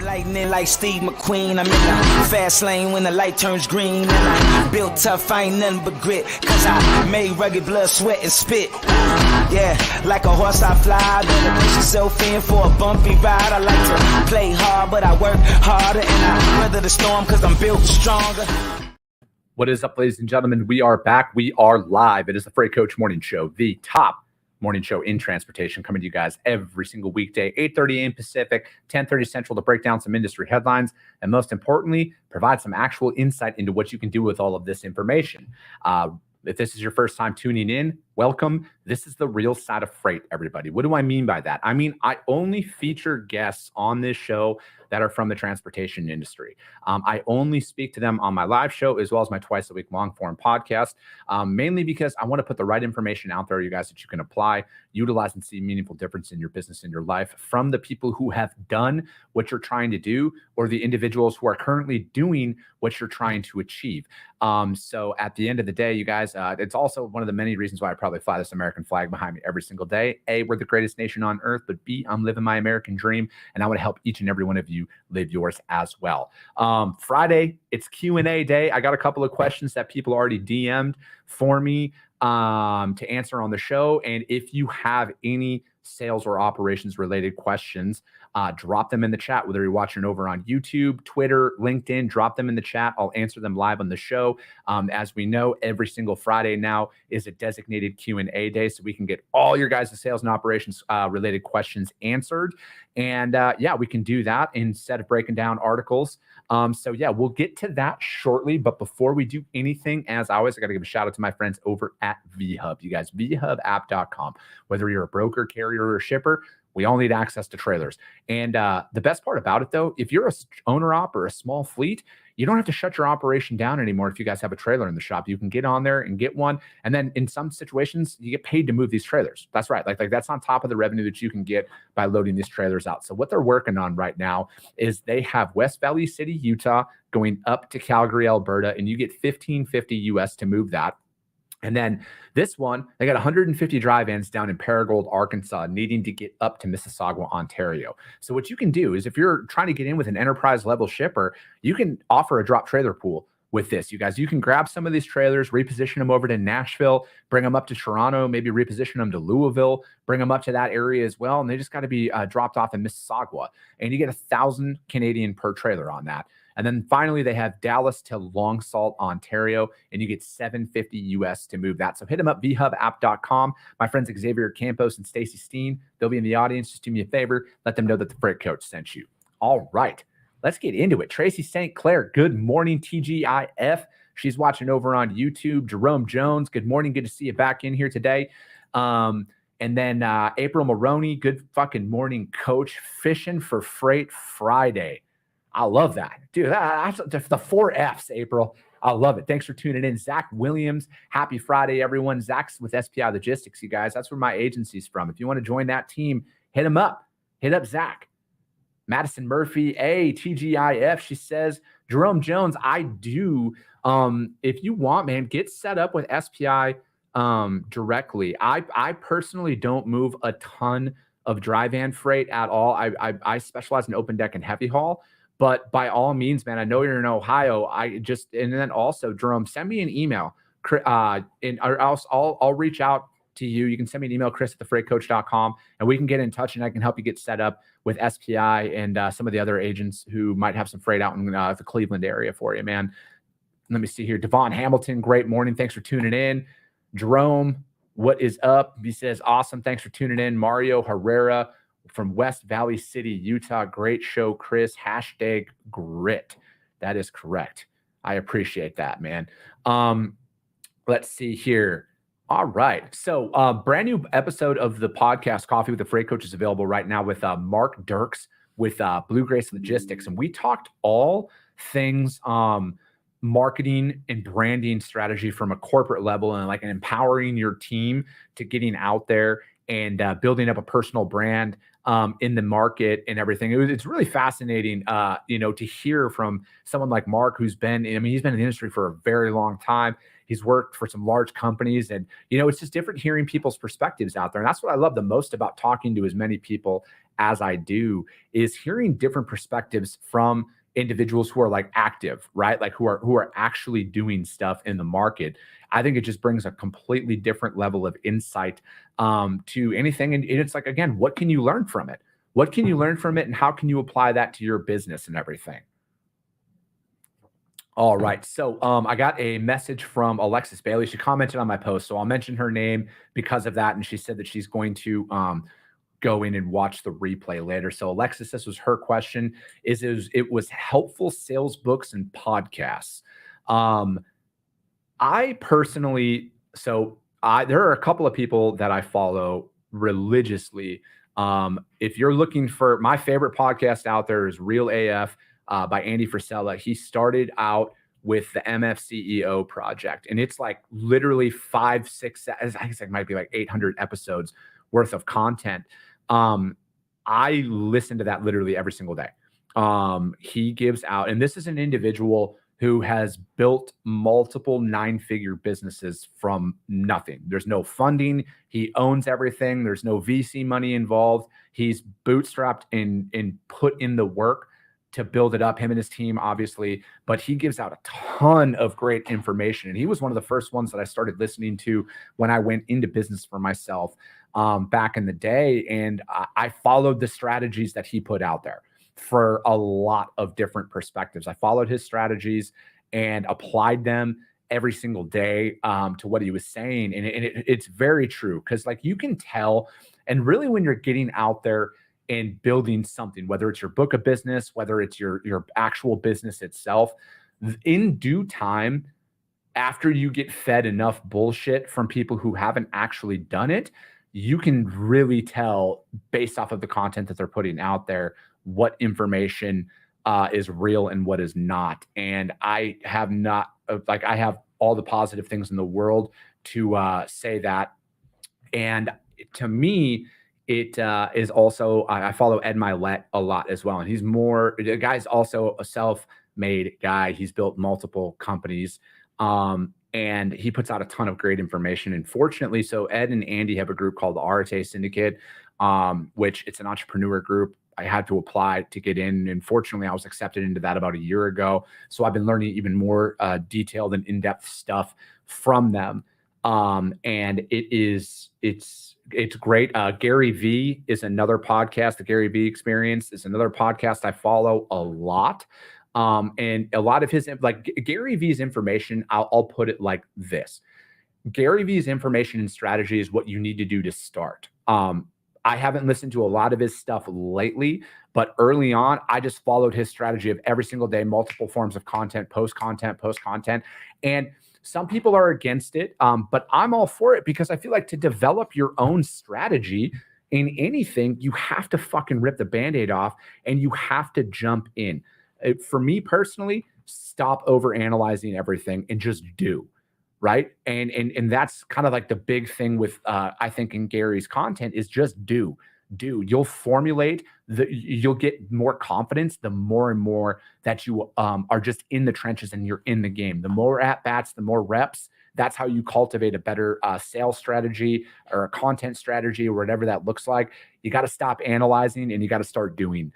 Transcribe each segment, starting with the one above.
Lightning like Steve McQueen. I'm in the fast lane when the light turns green. And I built tough, I ain't nothing but grit. Cause I made rugged blood, sweat, and spit. Yeah, like a horse I fly. Better push yourself in for a bumpy ride. I like to play hard, but I work harder. And I weather the storm cause I'm built stronger. What is up, ladies and gentlemen? We are back. We are live. It is the Freight Coach Morning Show, the top morning show in transportation, coming to you guys every single weekday, 8:30 a.m. Pacific, 10:30 Central, to break down some industry headlines and, most importantly, provide some actual insight into what you can do with all of this information. If this is your first time tuning in, welcome. This is the real side of freight, everybody. What do I mean by that? I mean, I only feature guests on this show that are from the transportation industry. I only speak to them on my live show as well as my twice-a-week long-form podcast, mainly because I want to put the right information out there, you guys, that you can apply, utilize, and see meaningful difference in your business and your life from the people who have done what you're trying to do or the individuals who are currently doing what you're trying to achieve. So at the end of the day, you guys, it's also one of the many reasons why I probably fly this American flag behind me every single day. A, we're the greatest nation on earth, but B, I'm living my American dream, and I want to help each and every one of you live yours as well. Friday, it's Q&A day. I got a couple of questions that people already DM'd for me to answer on the show. And if you have any sales or operations related questions, drop them in the chat, whether you're watching over on YouTube, Twitter, LinkedIn, drop them in the chat. I'll answer them live on the show. As we know, every single Friday now is a designated Q&A day, so we can get all your guys' sales and operations related questions answered. And yeah, we can do that instead of breaking down articles. So yeah, we'll get to that shortly. But before we do anything, as always, I got to give a shout out to my friends over at VHub. You guys, vhubapp.com. Whether you're a broker, carrier, or shipper, we all need access to trailers. And the best part about it, though, if you're a owner op or a small fleet, you don't have to shut your operation down anymore. If you guys have a trailer in the shop, you can get on there and get one. And then in some situations, you get paid to move these trailers. That's right. Like that's on top of the revenue that you can get by loading these trailers out. So what they're working on right now is they have West Valley City, Utah, going up to Calgary, Alberta, and you get $1,550 US to move that. And then this one, they got 150 drive-ins down in Paragould, Arkansas, needing to get up to Mississauga, Ontario. So what you can do is if you're trying to get in with an enterprise level shipper, you can offer a drop trailer pool with this. You guys, you can grab some of these trailers, reposition them over to Nashville, bring them up to Toronto, maybe reposition them to Louisville, bring them up to that area as well. And they just got to be dropped off in Mississauga. And you get 1,000 Canadian per trailer on that. And then finally, they have Dallas to Long Sault, Ontario, and you get $750 US to move that. So hit them up, vhubapp.com. My friends Xavier Campos and Stacy Steen, they'll be in the audience. Just do me a favor. Let them know that the Freight Coach sent you. All right, let's get into it. Tracy St. Clair, good morning, TGIF. She's watching over on YouTube. Jerome Jones, good morning. Good to see you back in here today. And then April Maroney, good fucking morning, Coach. Fishing for Freight Friday. I love that. Dude, that's the 4 Fs, April. I love it. Thanks for tuning in. Zach Williams, happy Friday, everyone. Zach's with SPI Logistics, you guys. That's where my agency's from. If you want to join that team, hit him up. Hit up Zach. Madison Murphy, TGIF, she says, Jerome Jones, I do. If you want, man, get set up with SPI directly. I personally don't move a ton of dry van freight at all. I specialize in open deck and heavy haul. But by all means, man, I know you're in Ohio. And then also, Jerome, send me an email. I'll reach out to you. You can send me an email, chris@thefreightcoach.com, and we can get in touch and I can help you get set up with SPI and some of the other agents who might have some freight out in the Cleveland area for you, man. Let me see here. Devon Hamilton, great morning. Thanks for tuning in. Jerome, what is up? He says, awesome. Thanks for tuning in. Mario Herrera from West Valley City, Utah. Great show, Chris. #grit. That is correct. I appreciate that, man. Let's see here. All right. So brand new episode of the podcast, Coffee with the Freight Coach, is available right now with Mark Dirks with Blue Grace Logistics. And we talked all things marketing and branding strategy from a corporate level and like empowering your team to getting out there and building up a personal brand in the market and everything. It's really fascinating, to hear from someone like Mark, he's been in the industry for a very long time. He's worked for some large companies, and, it's just different hearing people's perspectives out there. And that's what I love the most about talking to as many people as I do, is hearing different perspectives from individuals who are like active, right? Like who are actually doing stuff in the market. I think it just brings a completely different level of insight to anything. And it's like, again, what can you learn from it? What can you learn from it? And how can you apply that to your business and everything? All right. So I got a message from Alexis Bailey. She commented on my post, so I'll mention her name because of that. And she said that she's going to go in and watch the replay later. So Alexis, this was her question: it was helpful sales books and podcasts. I personally, there are a couple of people that I follow religiously. If you're looking for, my favorite podcast out there is Real AF by Andy Frisella. He started out with the MFCEO project, and it's like literally 5, 6, I guess it might be like 800 episodes worth of content. I listen to that literally every single day. He gives out, and this is an individual who has built multiple 9-figure businesses from nothing. There's no funding. He owns everything. There's no VC money involved. He's bootstrapped and put in the work to build it up, him and his team, obviously, but he gives out a ton of great information. And he was one of the first ones that I started listening to when I went into business for myself back in the day. And I followed the strategies that he put out there for a lot of different perspectives. I followed his strategies and applied them every single day to what he was saying. And it's very true, because like you can tell, and really when you're getting out there and building something, whether it's your book of business, whether it's your actual business itself, in due time, after you get fed enough bullshit from people who haven't actually done it, you can really tell based off of the content that they're putting out there what information is real and what is not. And I have I have all the positive things in the world to say that. And to me, it is also, I follow Ed Milet a lot as well. And the guy's also a self-made guy. He's built multiple companies. And he puts out a ton of great information. And fortunately, so Ed and Andy have a group called the RTA Syndicate, which it's an entrepreneur group. I had to apply to get in. And fortunately, I was accepted into that about a year ago. So I've been learning even more detailed and in-depth stuff from them. And it's great. Gary V is another podcast. The Gary V Experience is another podcast I follow a lot. And a lot of his, like Gary V's information, I'll put it like this. Gary V's information and strategy is what you need to do to start. I haven't listened to a lot of his stuff lately, but early on, I just followed his strategy of every single day, multiple forms of content, post content. And some people are against it, but I'm all for it, because I feel like to develop your own strategy in anything, you have to fucking rip the Band-Aid off and you have to jump in. For me personally, stop over analyzing everything and just do. Right. And that's kind of like the big thing with, I think in Gary's content is just do. You'll formulate you'll get more confidence the more and more that you are just in the trenches and you're in the game. The more at bats, the more reps. That's how you cultivate a better sales strategy or a content strategy or whatever that looks like. You got to stop analyzing and you got to start doing.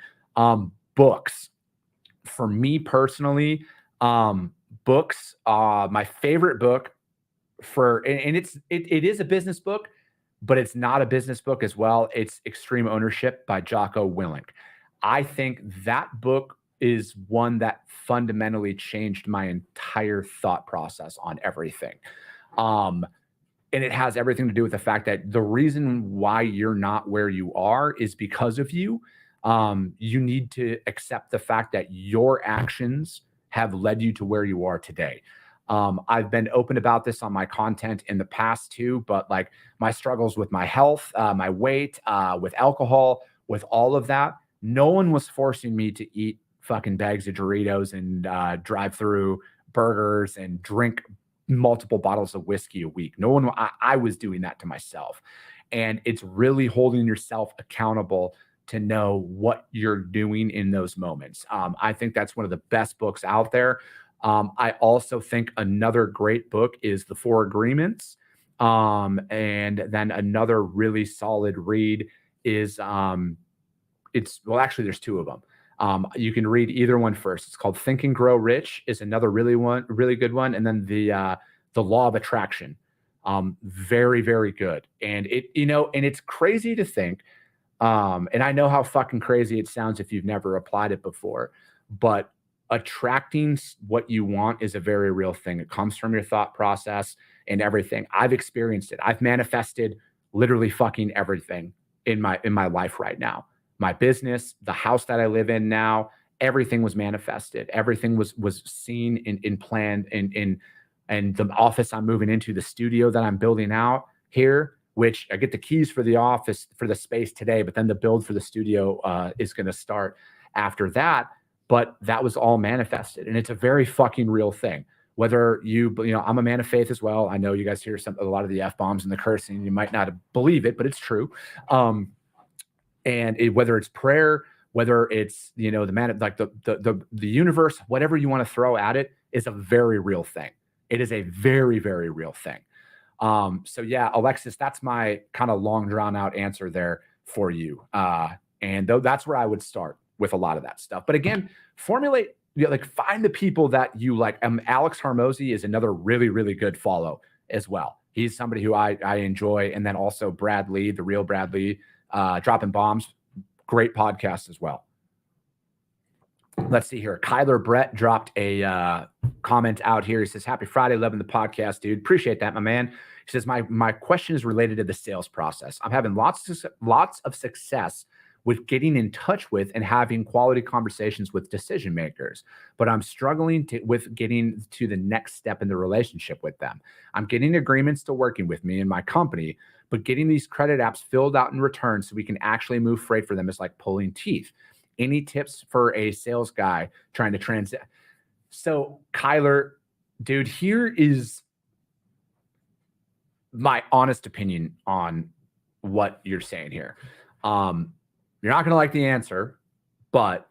Books. For me personally, books, my favorite book and it is a business book, but it's not a business book as well. It's Extreme Ownership by Jocko Willink. I think that book is one that fundamentally changed my entire thought process on everything. And it has everything to do with the fact that the reason why you're not where you are is because of you. You need to accept the fact that your actions have led you to where you are today. I've been open about this on my content in the past too, but like my struggles with my health, my weight, with alcohol, with all of that, no one was forcing me to eat fucking bags of Doritos and drive through burgers and drink multiple bottles of whiskey a week. No one, I was doing that to myself. And it's really holding yourself accountable to know what you're doing in those moments. I think that's one of the best books out there. I also think another great book is The Four Agreements. And then another really solid read is actually there's two of them. You can read either one first. It's called Think and Grow Rich is another really good one. And then the Law of Attraction. Very, very good. And and it's crazy to think, and I know how fucking crazy it sounds if you've never applied it before, but attracting what you want is a very real thing. It comes from your thought process and everything. I've experienced it. I've manifested literally fucking everything in my life right now. My business, the house that I live in now, everything was manifested. Everything was seen and planned and the office I'm moving into, the studio that I'm building out here, which I get the keys for the office for the space today, but then the build for the studio is going to start after that. But that was all manifested, and it's a very fucking real thing. Whether I'm a man of faith as well. I know you guys hear a lot of the F-bombs and the cursing. You might not believe it, but it's true. Whether it's prayer, whether it's the universe, whatever you want to throw at it, is a very real thing. It is a very, very real thing. So yeah, Alexis, that's my kind of long drawn out answer there for you. And that's where I would start with a lot of that stuff. But again, formulate, find the people that you like. Alex Hormozy is another really, really good follow as well. He's somebody who I enjoy. And then also Brad Lee, the real Brad Lee, Dropping Bombs, great podcast as well. Let's see here. Kyler Brett dropped a comment out here. He says, happy Friday, loving the podcast, dude. Appreciate that, my man. He says, my question is related to the sales process. I'm having lots of success with getting in touch with and having quality conversations with decision makers, but I'm struggling with getting to the next step in the relationship with them. I'm getting agreements to working with me and my company, but getting these credit apps filled out in return so we can actually move freight for them is like pulling teeth. Any tips for a sales guy trying to transit? So Kyler, dude, here is my honest opinion on what you're saying here. You're not going to like the answer, but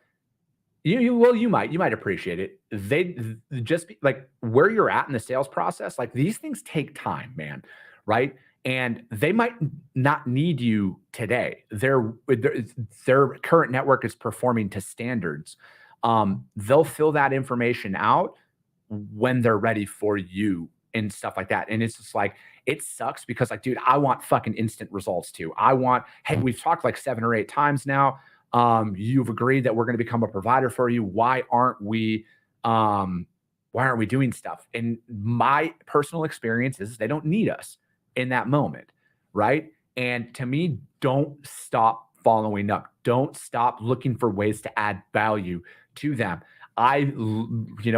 you might appreciate it. They just like where you're at in the sales process. Like these things take time, man. Right. And they might not need you today. Their current network is performing to standards. They'll fill that information out when they're ready for you and stuff like that. And it's just like, it sucks because like, dude, I want fucking instant results too. Hey, we've talked like 7 or 8 times now. You've agreed that we're going to become a provider for you. Why aren't we doing stuff? And my personal experience is they don't need us in that moment. Right. And to me, don't stop following up. Don't stop looking for ways to add value to them.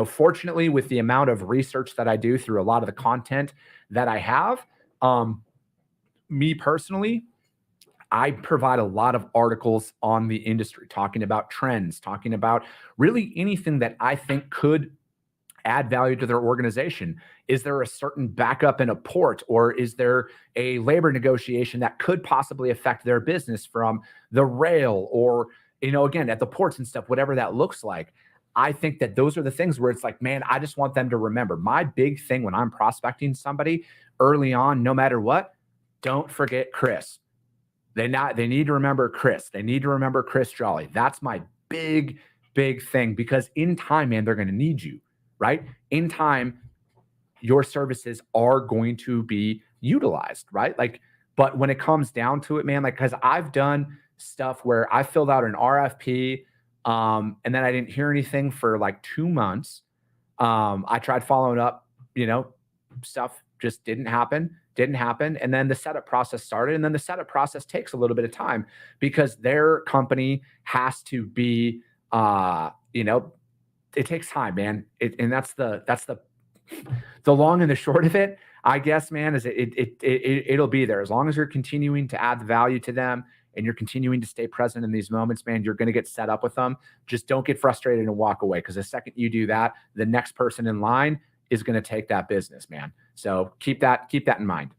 Fortunately, with the amount of research that I do through a lot of the content that I have, me personally, I provide a lot of articles on the industry, talking about trends, talking about really anything that I think could add value to their organization. Is there a certain backup in a port, or is there a labor negotiation that could possibly affect their business from the rail or, again, at the ports and stuff, whatever that looks like? I think that those are the things where it's like, man, I just want them to remember. My big thing when I'm prospecting somebody early on, no matter what, don't forget Chris. They need to remember Chris. They need to remember Chris Jolly. That's my big, big thing, because in time, man, they're going to need you, right? In time, your services are going to be utilized, right? Like, but when it comes down to it, man, like, because I've done stuff where I filled out an RFP, and then I didn't hear anything for like 2 months. I tried following up, stuff just didn't happen. And then the setup process started, and then the setup process takes a little bit of time because their company has to be, it takes time, man. And that's the long and the short of it, I guess, man, is it'll be there as long as you're continuing to add value to them and you're continuing to stay present in these moments, man. You're going to get set up with them. Just don't get frustrated and walk away, because the second you do that, the next person in line is going to take that business, man. So keep that in mind.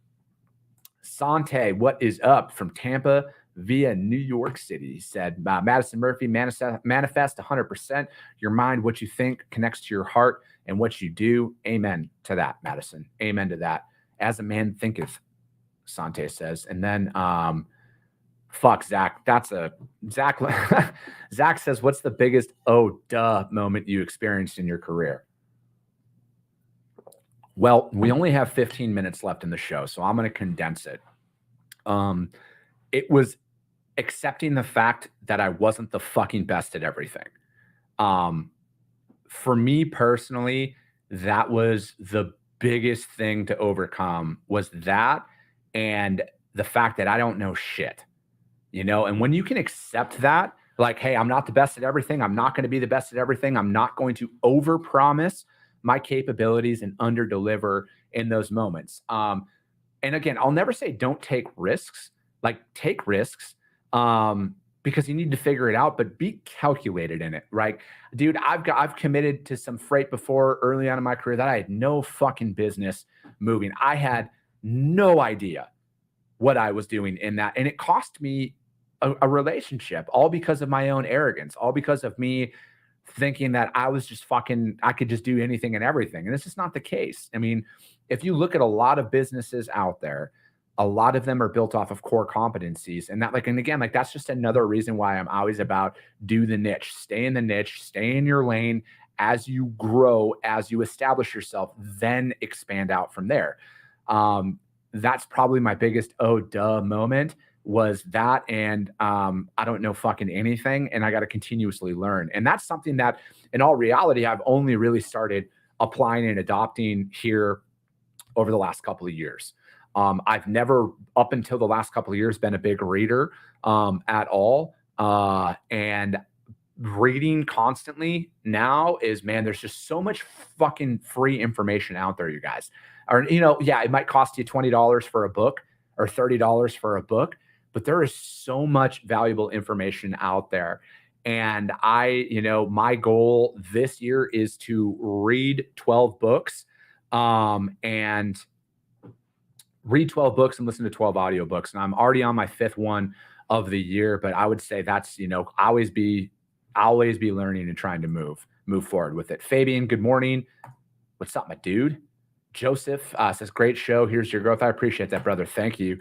Sante, what is up from Tampa via New York City. He said, Madison Murphy, manifest 100%. Your mind, what you think connects to your heart and what you do. Amen to that, Madison. Amen to that. As a man thinketh, Sante says. And then, fuck, Zach. Zach. Zach says, what's the biggest oh duh moment you experienced in your career? Well, we only have 15 minutes left in the show, so I'm going to condense it. It was accepting the fact that I wasn't the fucking best at everything. For me personally, that was the biggest thing to overcome, was that and the fact that I don't know shit, and when you can accept that, like, hey, I'm not the best at everything. I'm not going to be the best at everything. I'm not going to overpromise my capabilities and underdeliver in those moments. And again, I'll never say don't take risks. Like, take risks because you need to figure it out, but be calculated in it, right? Dude, I've committed to some freight before early on in my career that I had no fucking business moving. I had no idea what I was doing in that. And it cost me a relationship, all because of my own arrogance, all because of me thinking that I was just I could just do anything and everything. And this is not the case. I mean, if you look at a lot of businesses out there, a lot of them are built off of core competencies. And that's just another reason why I'm always about do the niche, stay in the niche, stay in your lane. As you grow, as you establish yourself, then expand out from there. That's probably my biggest oh duh moment, was that. And I don't know fucking anything, and I got to continuously learn. And that's something that in all reality, I've only really started applying and adopting here over the last couple of years. I've never, up until the last couple of years, been a big reader at all. And reading constantly now is, man, there's just so much fucking free information out there, you guys. Or, yeah, it might cost you $20 for a book or $30 for a book, but there is so much valuable information out there. And my goal this year is to read 12 books and read 12 books and listen to 12 audiobooks. And I'm already on my 5th one of the year, but I would say that's, always be learning and trying to move forward with it. Fabian, good morning. What's up, my dude? Joseph says, great show. Here's your growth. I appreciate that, brother. Thank you.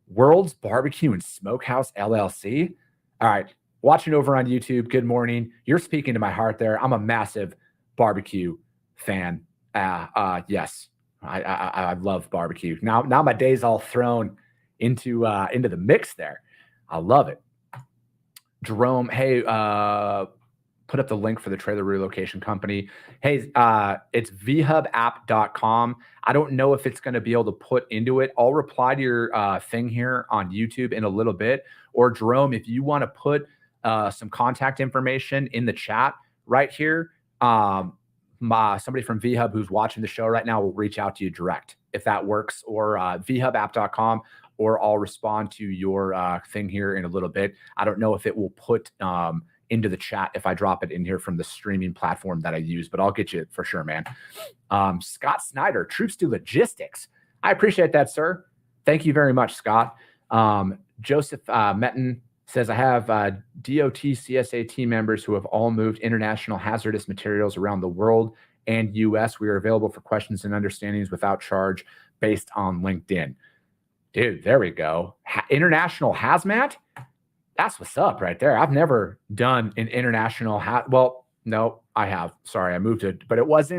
World's Barbecue and Smokehouse LLC. All right. Watching over on YouTube. Good morning. You're speaking to my heart there. I'm a massive barbecue fan. Yes. I love barbecue. Now my day's all thrown into the mix there. I love it. Jerome, hey, put up the link for the trailer relocation company. Hey, it's vhubapp.com. I don't know if it's going to be able to put into it. I'll reply to your thing here on YouTube in a little bit. Or Jerome, if you want to put some contact information in the chat right here, somebody from VHub who's watching the show right now will reach out to you direct if that works, or vhubapp.com, or I'll respond to your thing here in a little bit. I don't know if it will put into the chat if I drop it in here from the streaming platform that I use, but I'll get you for sure, man. Scott Snyder, Troops to Logistics. I appreciate that, sir. Thank you very much, Scott. Joseph Metten says, I have DOT CSA team members who have all moved international hazardous materials around the world and US. We are available for questions and understandings without charge based on LinkedIn. Dude, there we go. International hazmat? That's what's up right there. I've never done an international well, no, I have. Sorry, I moved it, but it was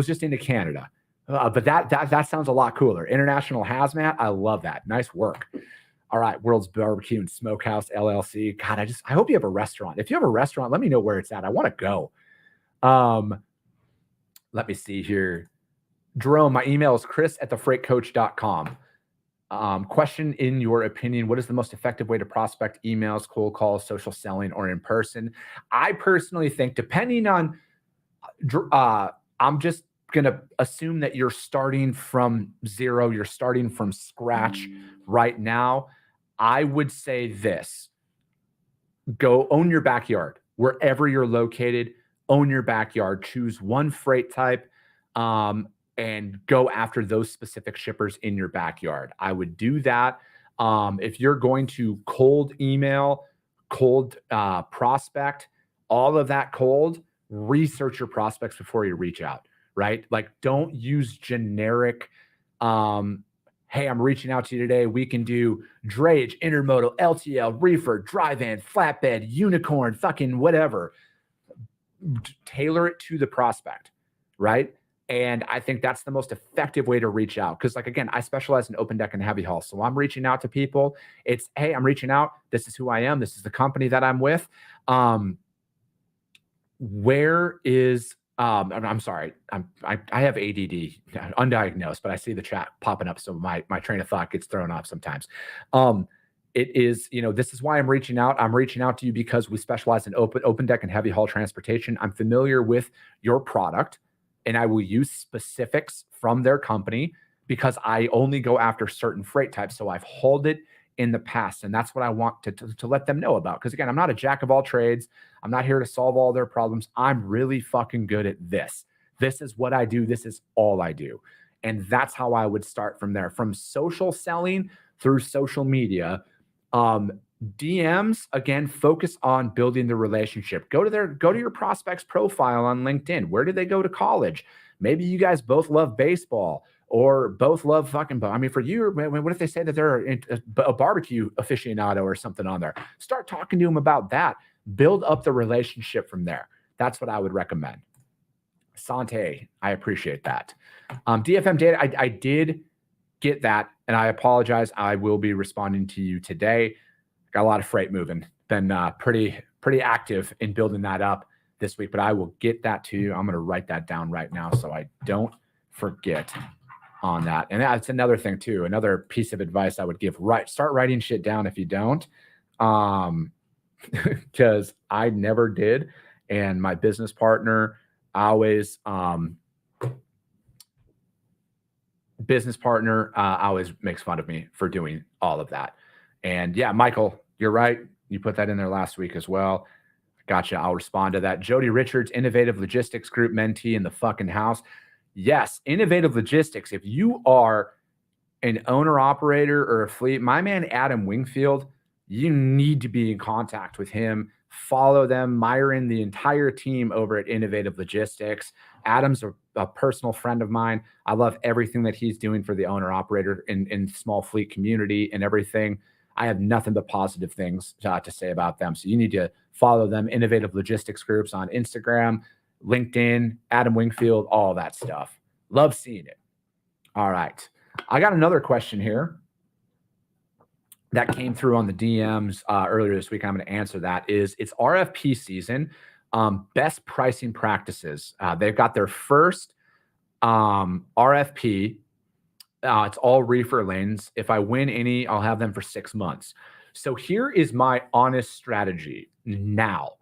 just into Canada. But that sounds a lot cooler. International hazmat. I love that. Nice work. All right. World's Barbecue and Smokehouse LLC. God, I hope you have a restaurant. If you have a restaurant, let me know where it's at. I want to go. Let me see here. Jerome, my email is chris@thefreightcoach.com. Question, in your opinion, what is the most effective way to prospect? Emails, cold calls, social selling, or in person? I personally think, depending on, I'm just going to assume that you're starting from zero. You're starting from scratch right now. I would say this: go own your backyard. Wherever you're located, own your backyard. Choose one freight type and go after those specific shippers in your backyard. I would do that. If you're going to cold email, cold prospect, all of that cold, research your prospects before you reach out, right? Like, don't use generic, hey, I'm reaching out to you today. We can do drayage, intermodal, LTL, reefer, dry van, flatbed, unicorn, fucking whatever. Tailor it to the prospect, right? And I think that's the most effective way to reach out. Because, like, again, I specialize in open deck and heavy haul. So I'm reaching out to people. It's, hey, I'm reaching out. This is who I am. This is the company that I'm with. Where is, I'm sorry, I have ADD, undiagnosed, but I see the chat popping up. So my train of thought gets thrown off sometimes. It is, this is why I'm reaching out. I'm reaching out to you because we specialize in open deck and heavy haul transportation. I'm familiar with your product, and I will use specifics from their company because I only go after certain freight types. So I've hauled it in the past, and that's what I want to let them know about. Because again, I'm not a jack of all trades. I'm not here to solve all their problems. I'm really fucking good at this. This is what I do. This is all I do. And that's how I would start from there. From social selling through social media, DMs, again, focus on building the relationship. Go to your prospect's profile on LinkedIn. Where did they go to college? Maybe you guys both love baseball or both love fucking, I mean, for you, what if they say that they're a barbecue aficionado or something on there? Start talking to them about that. Build up the relationship from there. That's what I would recommend. Sante, I appreciate that. DFM data, I did get that, and I apologize. I will be responding to you today. Got a lot of freight moving. Been pretty active in building that up this week, but I will get that to you. I'm going to write that down right now so I don't forget on that. And that's another thing too. Another piece of advice I would give, start writing shit down if you don't. Because I never did. And my business partner always makes fun of me for doing all of that. And yeah, Michael, you're right. You put that in there last week as well. Gotcha. I'll respond to that. Jody Richards, Innovative Logistics Group mentee in the fucking house. Yes, Innovative Logistics. If you are an owner operator or a fleet, my man Adam Wingfield, you need to be in contact with him. Follow them. Myron, the entire team over at Innovative Logistics. Adam's a personal friend of mine. I love everything that he's doing for the owner operator in small fleet community and everything. I have nothing but positive things to say about them. So you need to follow them. Innovative Logistics Groups on Instagram, LinkedIn, Adam Wingfield, all that stuff. Love seeing it. All right. I got another question here that came through on the DMs earlier this week. I'm going to answer that. It's RFP season. Best pricing practices. They've got their first RFP. It's all reefer lanes. If I win any, I'll have them for 6 months. So here is my honest strategy now.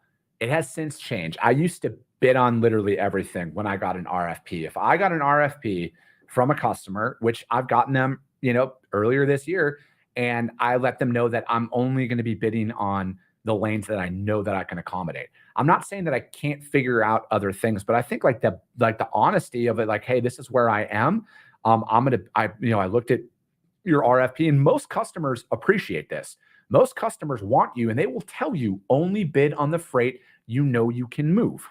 It has since changed. I used to bid on literally everything when I got an RFP. If I got an RFP from a customer, which I've gotten them, earlier this year, and I let them know that I'm only going to be bidding on the lanes that I know that I can accommodate. I'm not saying that I can't figure out other things, but I think like the honesty of it, like, hey, this is where I am. I looked at your RFP, and most customers appreciate this. Most customers want you, and they will tell you only bid on the freight you can move.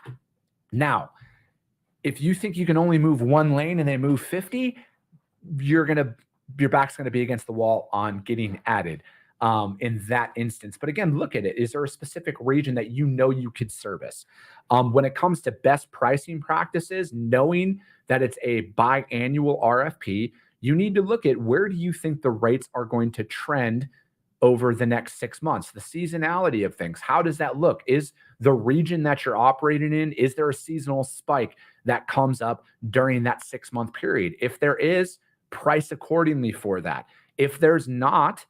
Now, if you think you can only move one lane and they move 50, your back's going to be against the wall on getting added in that instance. But again, look at it. Is there a specific region that you could service? When it comes to best pricing practices, knowing that it's a biannual RFP, you need to look at where do you think the rates are going to trend over the next 6 months, the seasonality of things. How does that look? Is the region that you're operating in, is there a seasonal spike that comes up during that 6-month period? If there is, price accordingly for that. If there's not,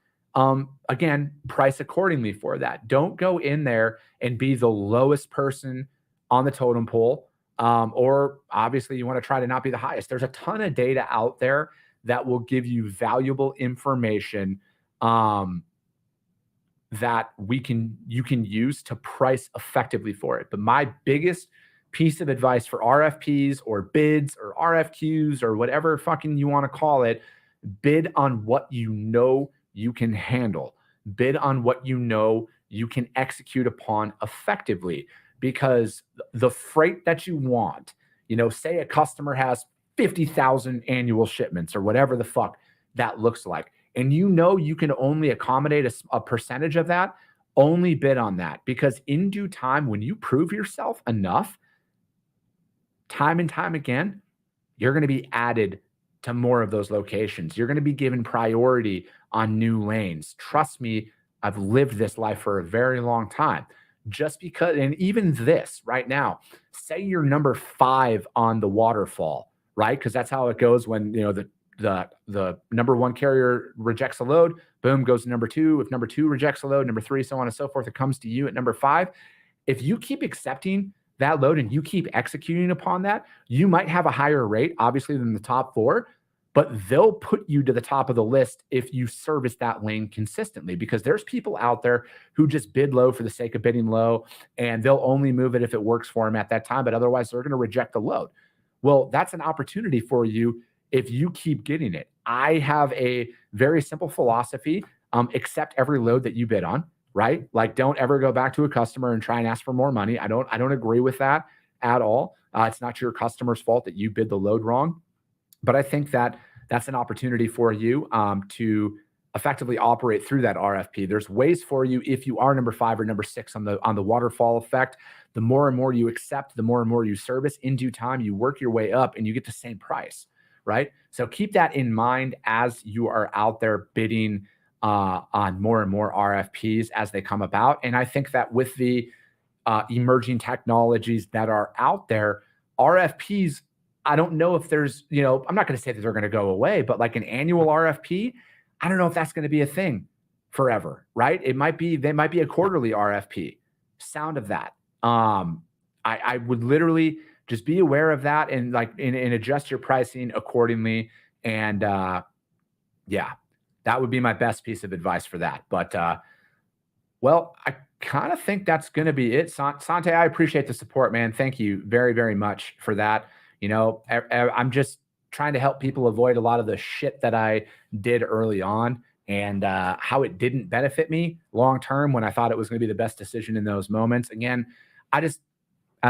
again, price accordingly for that. Don't go in there and be the lowest person on the totem pole. Or obviously you want to try to not be the highest. There's a ton of data out there that will give you valuable information that you can use to price effectively for it. But my biggest piece of advice for RFPs or bids or RFQs or whatever fucking you want to call it, bid on what you can handle. Bid on what you know you can execute upon effectively, because the freight that you want, say a customer has 50,000 annual shipments or whatever the fuck that looks like, and you can only accommodate a percentage of that, only bid on that, because in due time, when you prove yourself enough, time and time again, you're going to be added to more of those locations. You're going to be given priority on new lanes. Trust me, I've lived this life for a very long time. Just because, and even this right now, say you're number 5 on the waterfall, right? Because that's how it goes when, the number 1 carrier rejects a load, boom, goes to number 2. If number 2 rejects a load, number 3, so on and so forth, it comes to you at number 5. If you keep accepting that load and you keep executing upon that, you might have a higher rate, obviously, than the top 4, but they'll put you to the top of the list if you service that lane consistently, because there's people out there who just bid low for the sake of bidding low, and they'll only move it if it works for them at that time, but otherwise they're going to reject the load. Well, that's an opportunity for you if you keep getting it. I have a very simple philosophy. Accept every load that you bid on, right? Like, don't ever go back to a customer and try and ask for more money. I don't agree with that at all. It's not your customer's fault that you bid the load wrong. But I think that that's an opportunity for you to effectively operate through that RFP. There's ways for you if you are number 5 or number 6 on the waterfall effect. The more and more you accept, the more and more you service, in due time, you work your way up and you get the same price, right? So keep that in mind as you are out there bidding on more and more RFPs as they come about. And I think that with the emerging technologies that are out there, RFPs, I don't know if there's, I'm not going to say that they're going to go away, but like an annual RFP, I don't know if that's going to be a thing forever, right? They might be a quarterly RFP. Sound of that. I would literally just be aware of that and and adjust your pricing accordingly. And yeah, that would be my best piece of advice for that. But well, I kind of think that's going to be it. Sante, I appreciate the support, man. Thank you very, very much for that. I'm just trying to help people avoid a lot of the shit that I did early on, and how it didn't benefit me long term when I thought it was going to be the best decision in those moments. Again, as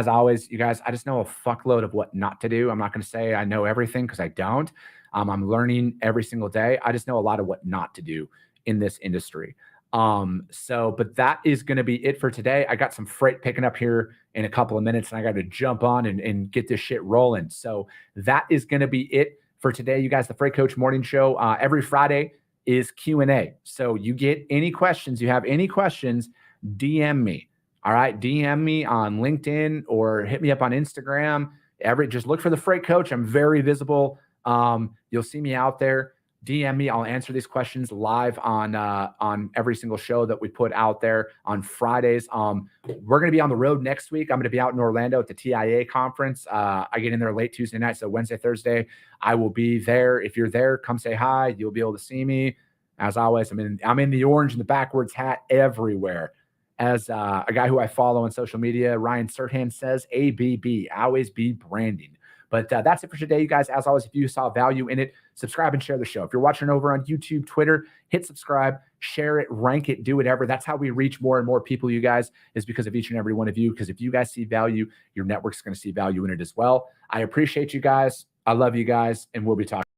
always, you guys, I just know a fuckload of what not to do. I'm not going to say I know everything, because I don't. I'm learning every single day. I just know a lot of what not to do in this industry. But that is going to be it for today. I got some freight picking up here in a couple of minutes, and I got to jump on and get this shit rolling. So that is going to be it for today, you guys. The Freight Coach Morning Show, every Friday is Q&A. So you get any questions, DM me. All right. DM me on LinkedIn or hit me up on Instagram. Just look for the Freight Coach. I'm very visible. You'll see me out there. DM me. I'll answer these questions live on every single show that we put out there on Fridays. We're going to be on the road next week. I'm going to be out in Orlando at the TIA conference. I get in there late Tuesday night. So Wednesday, Thursday, I will be there. If you're there, come say hi. You'll be able to see me. As always, I'm in the orange and the backwards hat everywhere. As a guy who I follow on social media, Ryan Sertan says, ABB, always be branding. But that's it for today, you guys. As always, if you saw value in it, subscribe and share the show. If you're watching over on YouTube, Twitter, hit subscribe, share it, rank it, do whatever. That's how we reach more and more people, you guys, is because of each and every one of you. Because if you guys see value, your network's going to see value in it as well. I appreciate you guys. I love you guys, and we'll be talking.